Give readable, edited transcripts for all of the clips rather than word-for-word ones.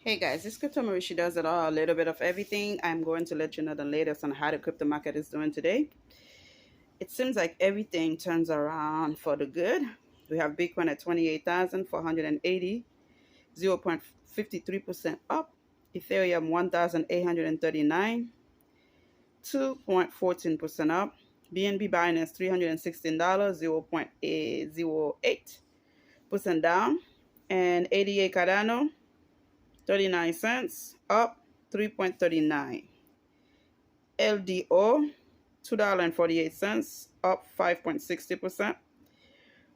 Hey guys, this Crypto Marie. She does it all, a little bit of everything. I'm going to let you know the latest on how the crypto market is doing today. It seems like everything turns around for the good. We have Bitcoin at 28,480, 0.53% up. Ethereum 1,839, 2.14% up. BNB Binance $316, 0.08% down. And ADA Cardano 39 cents up 3.39. LDO $2.48 up 5.60%.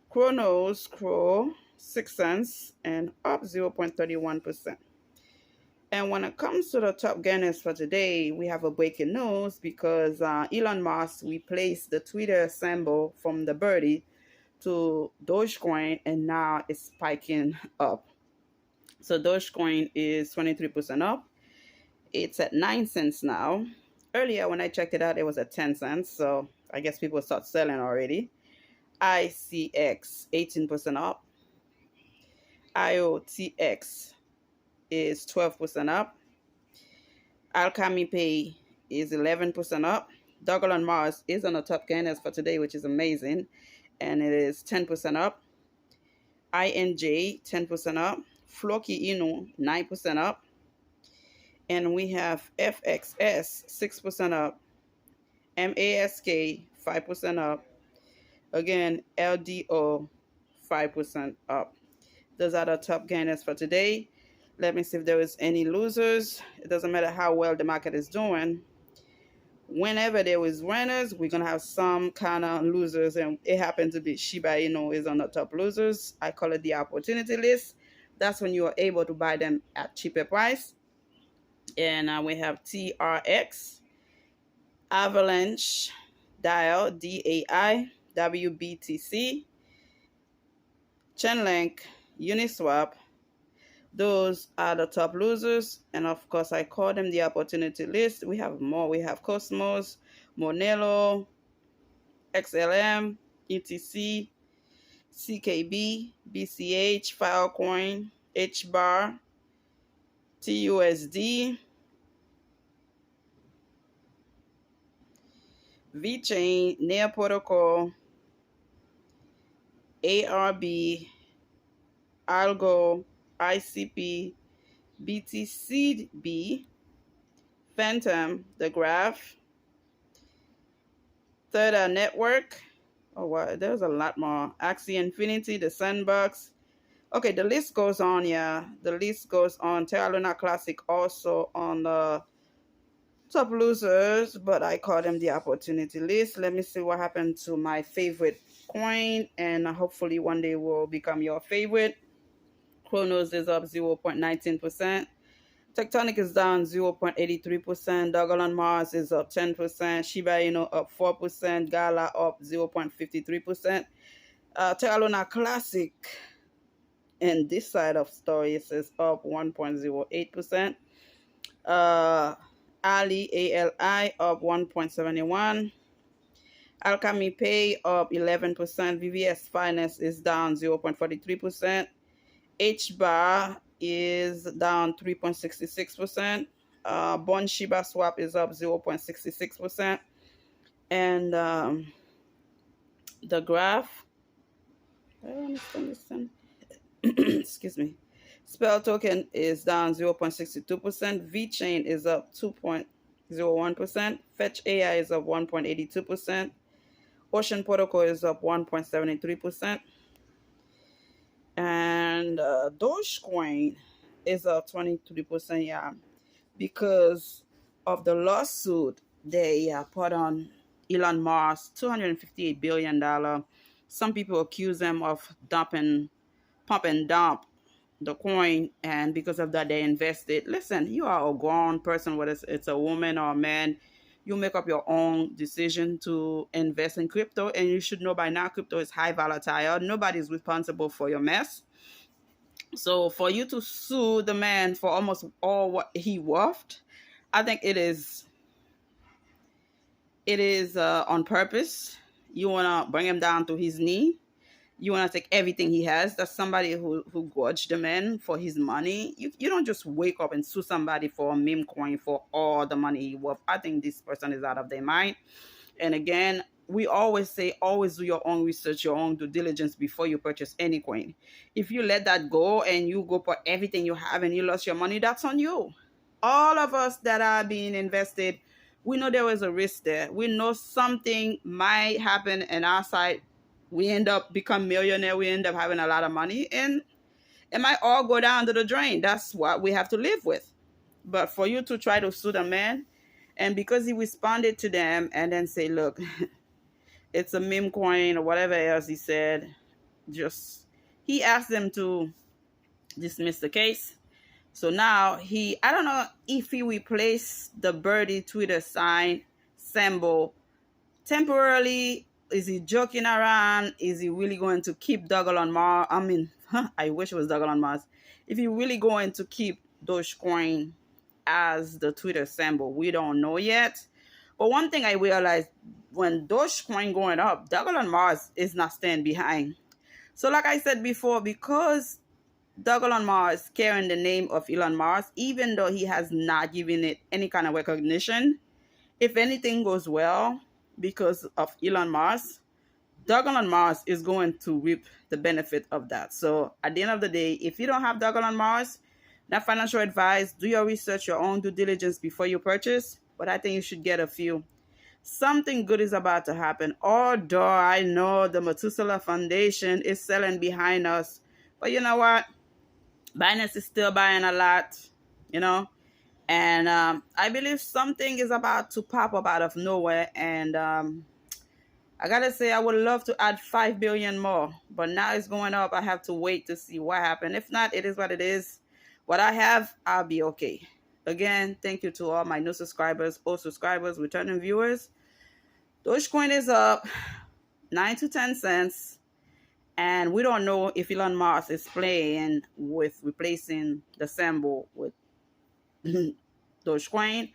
Chronos Crow 6 cents and up 0.31%. And when it comes to the top gainers for today, we have a breaking news because Elon Musk replaced the Twitter symbol from the birdie to Dogecoin, and now it's spiking up. So Dogecoin is 23% up. It's at 9 cents now. Earlier when I checked it out, it was at 10 cents. So I guess people start selling already. ICX 18% up. IOTX is 12% up. Alchemy Pay is 11% up. Dogecoin Mars is on the top gainers for today, which is amazing. And it is 10% up. INJ 10% up. Floki Inu 9% up. And we have FXS 6% up. MASK 5% up. Again, LDO 5% up. Those are the top gainers for today. Let me see if there is any losers. It doesn't matter how well the market is doing. Whenever there is winners, we're gonna have some kind of losers, and it happened to be Shiba Inu is on the top losers. I call it the opportunity list. That's when you are able to buy them at cheaper price. And we have TRX, Avalanche, Dial, DAI, WBTC, Chainlink, Uniswap. Those are the top losers. And of course, I call them the opportunity list. We have more. We have Cosmos, Monero, XLM, ETC, CKB, BCH, Filecoin, HBAR, TUSD, VChain, Near Protocol, ARB, Algo, ICP, BTCB, Phantom, The Graph, Third Network. Oh, wow, there's a lot more. Axie Infinity, The Sandbox. Okay, the list goes on, yeah. The list goes on. Terra Luna Classic also on the top losers, but I call them the opportunity list. Let me see what happened to my favorite coin, and hopefully one day will become your favorite. Chronos is up 0.19%. Tectonic is down 0.83%. Dogecoin Mars is up 10%. Shiba Inu up 4%. Gala up 0.53%. Terra Luna Classic, and this side of stories is up 1.08%. Ali ALI up 1.71. Alchemy Pay up 11%. VVS Finance is down 0.43%. HBAR is down 3.66%. Bond Shiba Swap is up 0.66%. And the graph, I don't understand. Excuse me. Spell token is down 0.62%. VChain is up 2.01%. Fetch AI is up 1.82%. Ocean Protocol is up 1.73%. And Dogecoin is up 23%, yeah, because of the lawsuit they put on Elon Musk, $258 billion. Some people accuse them of pump and dump the coin, and because of that they invested. Listen, you are a grown person, whether it's a woman or a man. You make up your own decision to invest in crypto, and you should know by now crypto is high volatile. Nobody's responsible for your mess. So for you to sue the man for almost all what he worth, I think it is on purpose. You want to bring him down to his knee, You want to take everything he has. That's somebody who grudged the man for his money. You don't just wake up and sue somebody for a meme coin for all the money he worth. I think this person is out of their mind. And again, we always say, always do your own research, your own due diligence before you purchase any coin. If you let that go and you go for everything you have and you lost your money, that's on you. All of us that are being invested, we know there was a risk there. We know something might happen in our side. We end up become millionaire. We end up having a lot of money, and it might all go down to the drain. That's what we have to live with. But for you to try to sue the man, and because he responded to them and then say, look, it's a meme coin or whatever else he said, just he asked them to dismiss the case. So now I don't know if he replaced the birdie Twitter sign symbol temporarily. Is he joking around? Is he really going to keep Elon Musk? I mean, I wish it was Elon Musk. If he really going to keep Dogecoin as the Twitter symbol, we don't know yet. But one thing I realized, when Dogecoin going up, Elon Musk is not staying behind. So like I said before, because Elon Musk is carrying the name of Elon Musk, even though he has not given it any kind of recognition, if anything goes well because of Elon Musk, Elon Musk is going to reap the benefit of that. So at the end of the day, if you don't have Elon Musk, not financial advice, do your research, your own due diligence before you purchase. But I think you should get a few. Something good is about to happen. Although I know the Methuselah Foundation is selling behind us. But you know what? Binance is still buying a lot, you know. And I believe something is about to pop up out of nowhere. And I gotta say, I would love to add 5 billion more, but now it's going up. I have to wait to see what happens. If not, it is what it is. What I have, I'll be okay. Again, thank you to all my new subscribers, old subscribers, returning viewers. Dogecoin is up 9 to 10 cents. And we don't know if Elon Musk is playing with replacing the symbol with Dogecoin,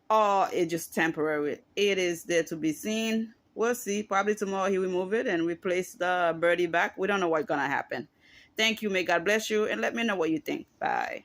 or it's just temporary. It is there to be seen. We'll see. Probably tomorrow he will move it and replace the birdie back. We don't know what's going to happen. Thank you. May God bless you. And let me know what you think. Bye.